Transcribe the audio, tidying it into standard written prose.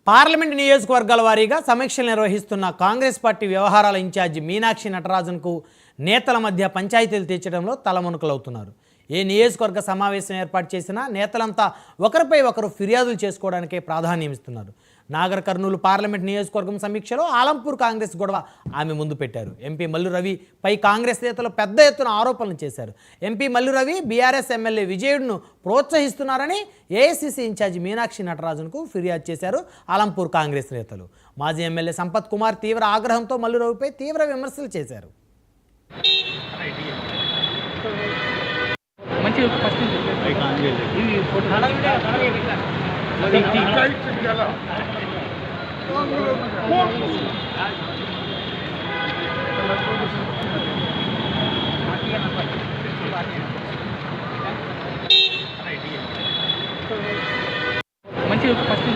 Parliament నియోజకవర్గాల వారీగా సమీక్షలు నిర్వహిస్తున్న కాంగ్రెస్ పార్టీ వ్యవహారాల ఇన్ఛార్జి మీనాక్షి నటరాజన్కు నేతల మధ్య పంచాయతీలు తీర్చడంలో తలమునకలవుతున్నారు. ఏ నియోజకవర్గ సమావేశం ఏర్పాటు చేసినా నేతలంతా ఒకరిపై ఒకరు ఫిర్యాదులు చేసుకోవడానికే ప్రాధాన్యం ఇస్తున్నారు. నాగర్ కర్నూలు పార్లమెంట్ నియోజకవర్గం సమీక్షలో ఆలంపూర్ కాంగ్రెస్ గొడవ ఆమె ముందు పెట్టారు. ఎంపీ మల్లు రవి పై కాంగ్రెస్ నేతలు పెద్ద ఎత్తున ఆరోపణలు చేశారు. MP Mallu Ravi BRS MLA విజయుడును ప్రోత్సహిస్తున్నారని ఏఐసీసీ ఇన్ఛార్జి మీనాక్షి నటరాజన్కు ఫిర్యాదు చేశారు ఆలంపూర్ కాంగ్రెస్ నేతలు. మాజీ ఎమ్మెల్యే సంపత్ కుమార్ తీవ్ర ఆగ్రహంతో మల్లు రవిపై తీవ్ర విమర్శలు చేశారు. మంచి